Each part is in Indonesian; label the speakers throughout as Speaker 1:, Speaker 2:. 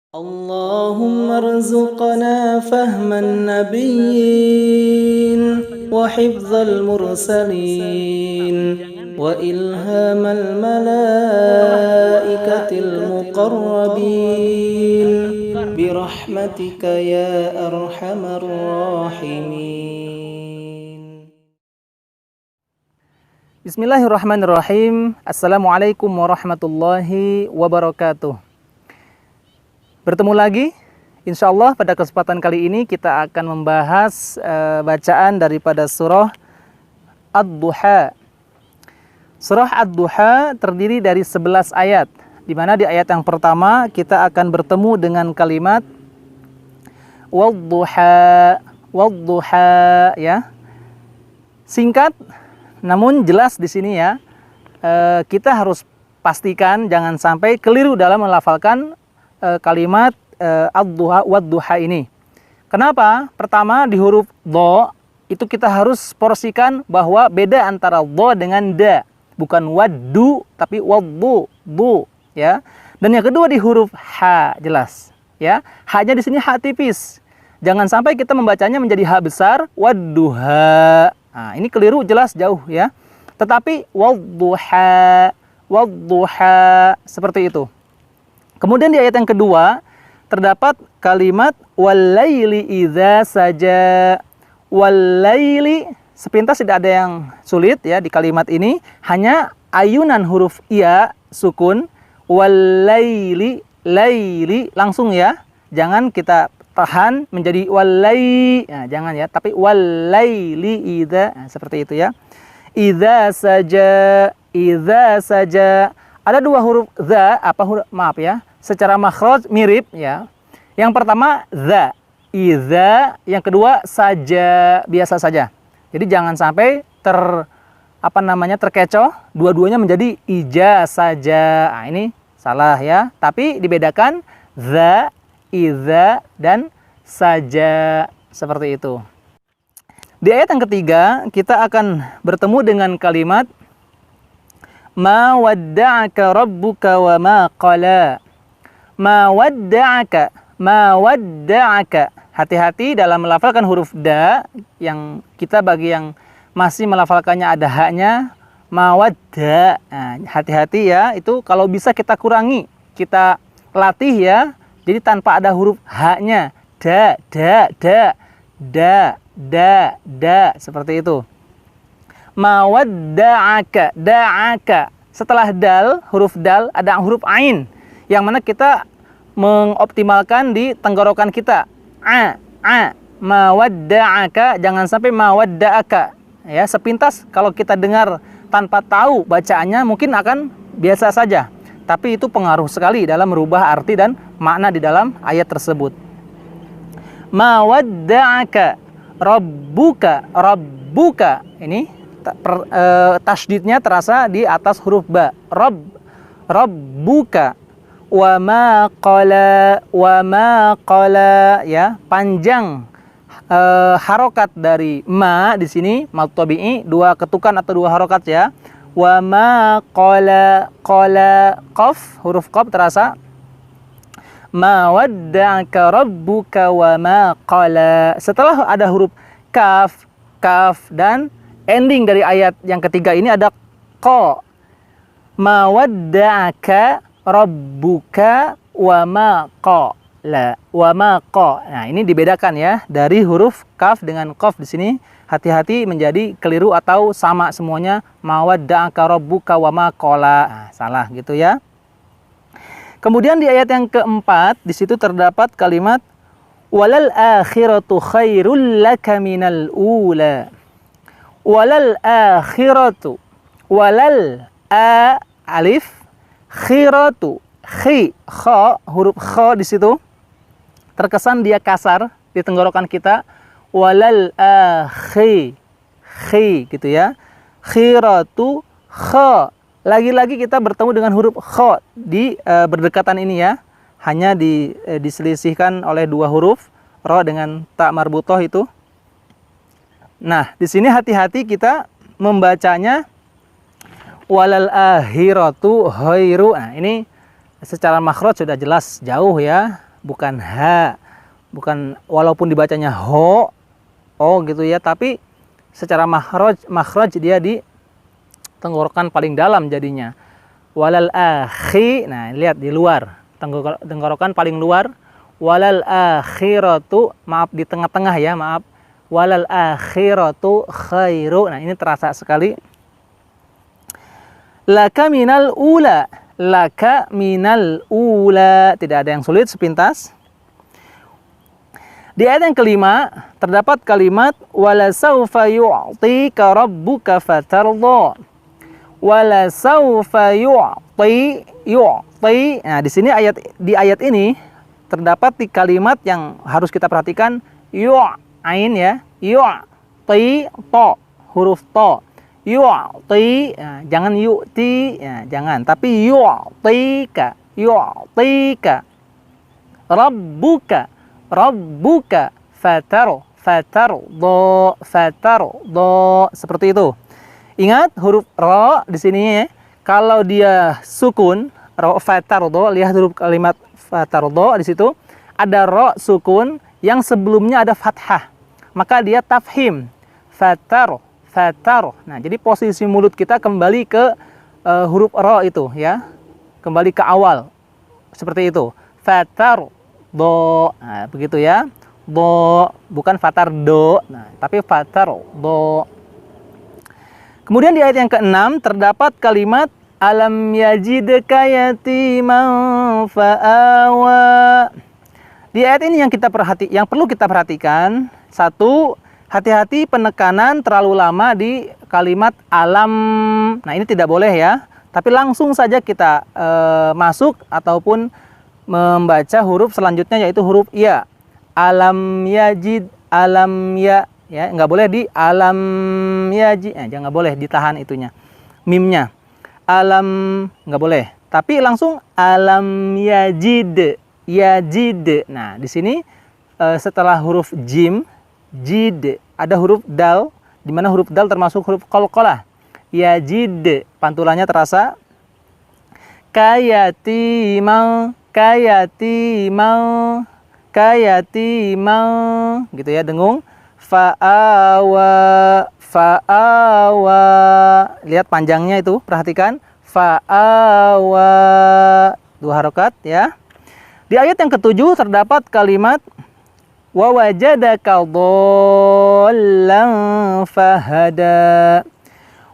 Speaker 1: اللهم ارزقنا فهم النبيين وحفظ المرسلين وإلهام الملائكة المقربين برحمتك يا أرحم الراحمين.
Speaker 2: Bismillahirrahmanirrahim. Assalamualaikum warahmatullahi wabarakatuh. Bertemu lagi, insya Allah pada kesempatan kali ini kita akan membahas bacaan daripada surah Ad-Duha. Surah Ad-Duha terdiri dari 11 ayat, di mana di ayat yang pertama kita akan bertemu dengan kalimat Wad-Duha, Wad-Duha, ya. Singkat namun jelas di sini ya. Kita harus pastikan jangan sampai keliru dalam melafalkan kalimat ad-duha wad-duha ini. Kenapa? Pertama, di huruf dha itu kita harus porsikan bahwa beda antara dha dengan da. Bukan waddu tapi waddu, bu, ya. Dan yang kedua di huruf ha, jelas, ya. Ha-nya di sini ha tipis. Jangan sampai kita membacanya menjadi ha besar wadduha. Nah, ini keliru jelas jauh ya. Tetapi wadduha, wadduha, seperti itu. Kemudian di ayat yang kedua terdapat kalimat walaili idza saja. Walaili, sepintas tidak ada yang sulit ya di kalimat ini, hanya ayunan huruf iya sukun. Walaili, laili langsung ya. Jangan kita tahan menjadi walai. Nah, jangan ya, tapi walaili idza, nah, seperti itu ya. Idza saja, idza saja. Ada dua huruf za, maaf ya. Secara makhraj mirip ya. Yang pertama za, idza, yang kedua saja, biasa saja. Jadi jangan sampai terkecoh, dua-duanya menjadi ija saja. Nah, ini salah ya. Tapi dibedakan za, idza dan saja, seperti itu. Di ayat yang ketiga kita akan bertemu dengan kalimat ma wadda'aka rabbuka wa ma qala. Ma wadda'aka, ma wadda'aka. Hati-hati dalam melafalkan huruf da, yang kita bagi yang masih melafalkannya ada haknya, ma wadda. Nah, hati-hati ya, itu kalau bisa kita kurangi, kita latih ya. Jadi tanpa ada huruf haknya, da, da, da, da, da, da, seperti itu. Ma wadda'aka, da'aka. Setelah dal, huruf dal, ada huruf ain, yang mana kita mengoptimalkan di tenggorokan kita. Ma wadda'aka, jangan sampai ma wadda'aka. Ya, sepintas kalau kita dengar tanpa tahu bacaannya mungkin akan biasa saja. Tapi itu pengaruh sekali dalam merubah arti dan makna di dalam ayat tersebut. Ma wadda'aka rabbuka, rabbuka. Ini tasydidnya terasa di atas huruf ba. Rabbuka. Wa ma qala, wa ma qala, ya, panjang harokat dari ma di sini mad tabi'i, dua ketukan atau dua harokat ya. Wa ma qala, qala, qaf, huruf qaf terasa. Ma wadda'aka rabbuka wa ma qala. Setelah ada huruf kaf, kaf, dan ending dari ayat yang ketiga ini ada qa. Ma wadda'aka rabbuka wa ma qala, wa ma qa. Nah, ini dibedakan ya dari huruf kaf dengan qaf di sini. Hati-hati menjadi keliru atau sama semuanya. Ma wadda'aka rabbuka wa ma qala. Nah, salah gitu ya. Kemudian di ayat yang keempat di situ terdapat kalimat walal akhiratu khairul laka minal ula. Walal akhiratu, walal a alif, khiratu, khi, kha, huruf kha di situ terkesan dia kasar di tenggorokan kita. Walal akhi, khi gitu ya. Khiratu, kha. Lagi-lagi kita bertemu dengan huruf kha di berdekatan ini ya. Hanya diselisihkan oleh dua huruf, ra dengan ta marbutoh itu. Nah, di sini hati-hati kita membacanya walal akhiratu khairu. Nah, ini secara makhraj sudah jelas jauh ya. bukan ha, bukan walaupun dibacanya ho, oh gitu ya, tapi secara makhraj dia di tenggorokan paling dalam jadinya. Walal akhi, nah lihat di luar, tenggorokan paling luar. Walal akhiratu, maaf di tengah-tengah ya, maaf. Walal akhiratu khairu, nah ini terasa sekali. Laka minal ula, laka minal ula, tidak ada yang sulit, sepintas. Di ayat yang kelima terdapat kalimat wala saufa yu'tika rabbuka fatardha. Wala saufa yu'ti. Nah, di sini di ayat ini terdapat di kalimat yang harus kita perhatikan, ain ya, yu'ti to, huruf to. Yu'ti, nah, jangan yu'ti, ya, jangan, tapi yu'tika, yu'tika. Rabbuka fatardo, seperti itu. Ingat huruf ro di sini ya, kalau dia sukun, ro fatardo, lihat huruf kalimat fatardo di situ ada ro sukun yang sebelumnya ada fathah, maka dia tafhim, fatar. Nah, jadi posisi mulut kita kembali ke huruf ro itu ya, kembali ke awal seperti itu. Fatar do, nah, begitu ya, do, bukan fatar do, nah, tapi fatar do. Kemudian di ayat yang ke-6 terdapat kalimat alam yajidka yatiman fa'awa. Di ayat ini yang perlu kita perhatikan, satu, hati-hati penekanan terlalu lama di kalimat alam. Nah, ini tidak boleh ya, tapi langsung saja kita masuk ataupun membaca huruf selanjutnya, yaitu huruf ya. Alam yajid, alam ya, nggak boleh di alam yajid, jangan, nggak boleh ditahan itunya, mimnya. Alam nggak boleh, tapi langsung alam yajid. Nah, di sini setelah huruf jim, jid, ada huruf dal, di mana huruf dal termasuk huruf qalqalah. Yajid, pantulannya terasa. Kayatimau, gitu ya, dengung. Fa'awa, lihat panjangnya itu, perhatikan. Fa'awa, 2 harokat ya. Di ayat yang ke-7 terdapat kalimat wa wajadaka dhallan fahada.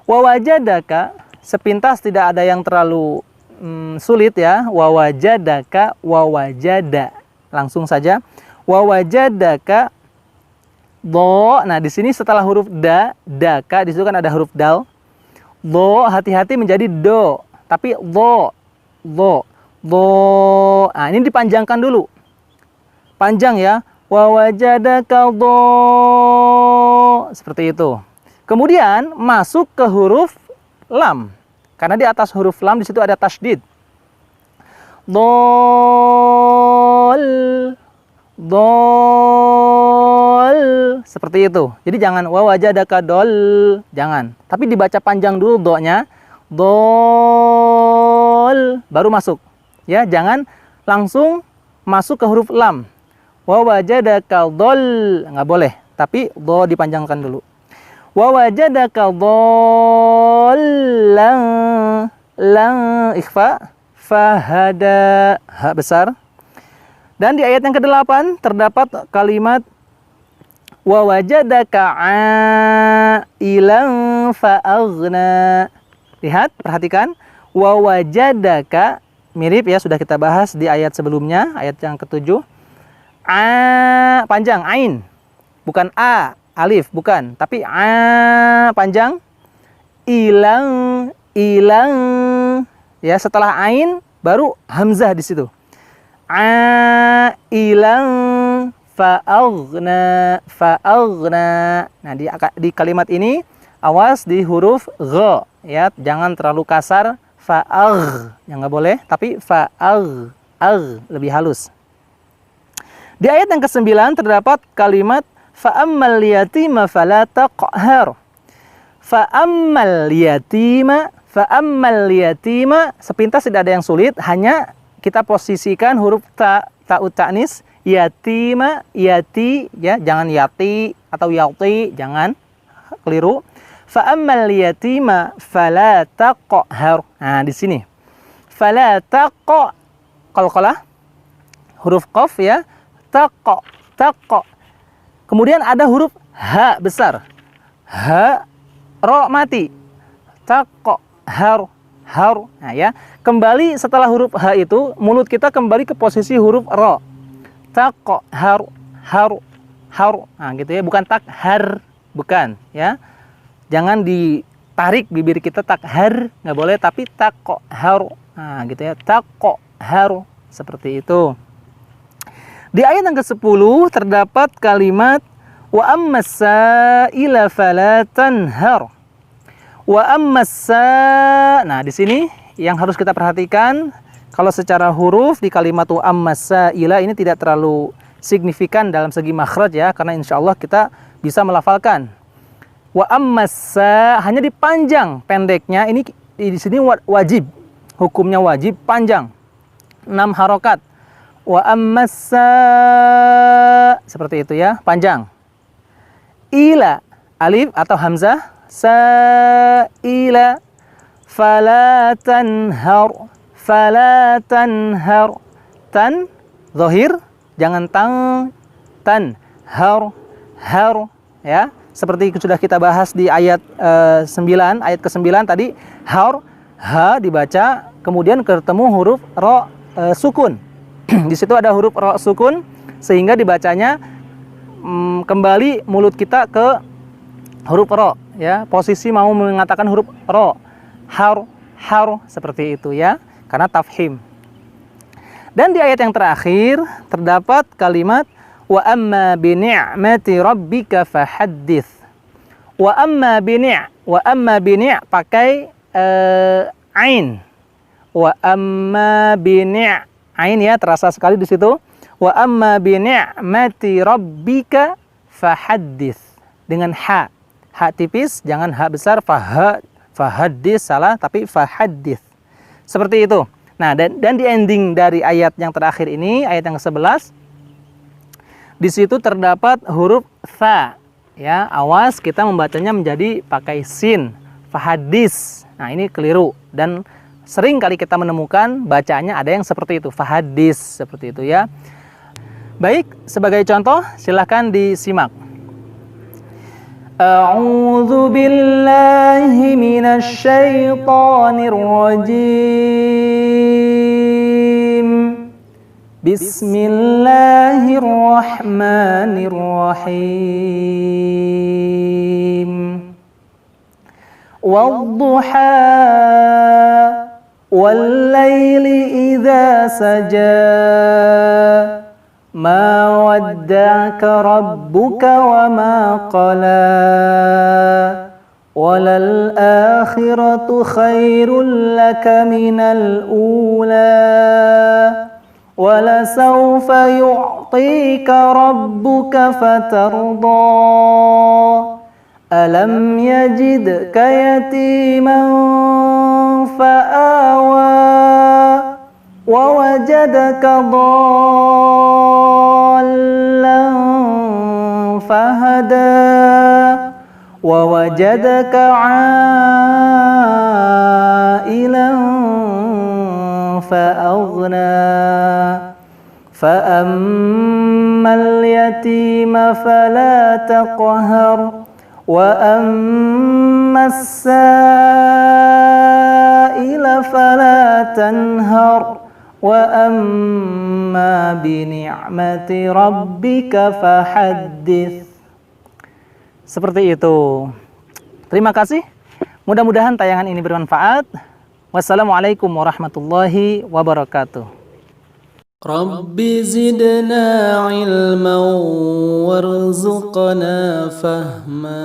Speaker 2: Wa wajadaka, sepintas tidak ada yang terlalu sulit ya. Wa wajadaka, wa wajada, langsung saja. Wa wajadaka do. Nah, di sini setelah huruf daka, di situ kan ada huruf dal. Do, hati-hati menjadi do, tapi do. Nah, ini dipanjangkan dulu. Panjang ya. Wa wajadaka do. Seperti itu. Kemudian masuk ke huruf lam. Karena di atas huruf lam di situ ada tasydid. Dol. Seperti itu. Jadi jangan wa wajadaka dol, jangan. Tapi dibaca panjang dulu do-nya. Dol, baru masuk. Ya, jangan langsung masuk ke huruf lam. Wa wajadaka dol, nggak boleh. Tapi do dipanjangkan dulu. Wa wajadaka dhallan, lang ikhfa, fahada, ha besar. Dan di ayat yang ke-8 terdapat kalimat wa wajadaka ailan fa'aghna. Lihat, perhatikan. Wa wajadaka, mirip ya, sudah kita bahas di ayat sebelumnya, ayat yang ke-7. Panjang, ain. Bukan a, alif, bukan. Tapi panjang. Ilang. Ya, setelah ain baru hamzah di situ. Ilang fa'aghna. Nah, di kalimat ini awas di huruf gha ya, jangan terlalu kasar. Fa'agh, yang nggak boleh, tapi fa'agh, lebih halus. Di ayat yang ke-9 terdapat kalimat fa'ammal yatima fala taqhar. Fa'ammal yatima, sepintas tidak ada yang sulit, hanya kita posisikan huruf ta ta'ut ta'nis, yatima, yati, ya, jangan yati atau yauti, jangan keliru. Fa ammal yatima fala taqhar. Nah, di sini. Fala qalqalah huruf qaf ya. Taqa. Kemudian ada huruf ha besar. Ha ro mati. Taqhar. Nah ya, kembali setelah huruf ha itu mulut kita kembali ke posisi huruf ro. Taqhar. Nah gitu ya, bukan takhar, bukan ya. Jangan ditarik bibir kita takhar, nggak boleh, tapi taqhar. Nah gitu ya, taqhar, seperti itu. Di ayat yang ke-10 terdapat kalimat wa ammas-sa'ila fala tanhar. Nah, di sini yang harus kita perhatikan, kalau secara huruf di kalimat wa ammas-sa'ila ini tidak terlalu signifikan dalam segi makhraj ya, karena insya Allah kita bisa melafalkan. Wa ammassa hanya dipanjang pendeknya, ini di sini wajib, hukumnya wajib panjang, 6 harokat. Wa ammassa, seperti itu ya, panjang. Ila, alif atau hamzah, sa'ila, fala tanhar, tan, zahir, jangan tan, har, ya, seperti sudah kita bahas di ayat 9, ayat ke-9 tadi, har, ha dibaca, kemudian ketemu huruf ro sukun. Di situ ada huruf ro sukun, sehingga dibacanya kembali mulut kita ke huruf ro, ya, posisi mau mengatakan huruf ro, har, seperti itu ya, karena tafhim. Dan di ayat yang terakhir terdapat kalimat wa amma bi ni'mati rabbika fahaddits. Wa amma bi pakai ain. Wa amma bi ain ya, terasa sekali di situ. Wa amma bi ni'mati rabbika fahaddits, dengan ha. Ha tipis, jangan ha besar, fahaddits salah, tapi fahaddits. Seperti itu. Nah, dan di ending dari ayat yang terakhir ini, ayat yang ke-11, di situ terdapat huruf tha. Ya, awas kita membacanya menjadi pakai sin, fahaddits. Nah, ini keliru dan sering kali kita menemukan bacaannya ada yang seperti itu, fahaddits, seperti itu ya. Baik, sebagai contoh silakan disimak. A'udzu billahi minasy syaithanir rajim. Bismillahirrahmanirrahim. Wadduha wal laili idza saja. Ma wadda'aka rabbuka wa ma qala. Walal akhiratu khairul laka minal ula. وَلَسَوْفَ يُعْطِيكَ رَبُّكَ فَتَرْضَى أَلَمْ يَجِدْكَ يَتِيمًا فَآوَى وَوَجَدَكَ ضَالًّا فَهَدَى وَوَجَدَكَ عَائِلًا فأغنى فأما اليتيم فلا تقهر وأما السائل فلا تنهر وأما بنعمة ربك فحدث. Seperti itu. Terima kasih. Mudah-mudahan tayangan ini bermanfaat. Wassalamualaikum warahmatullahi wabarakatuh.
Speaker 1: Rabbi zidna ilman warzuqna fahma.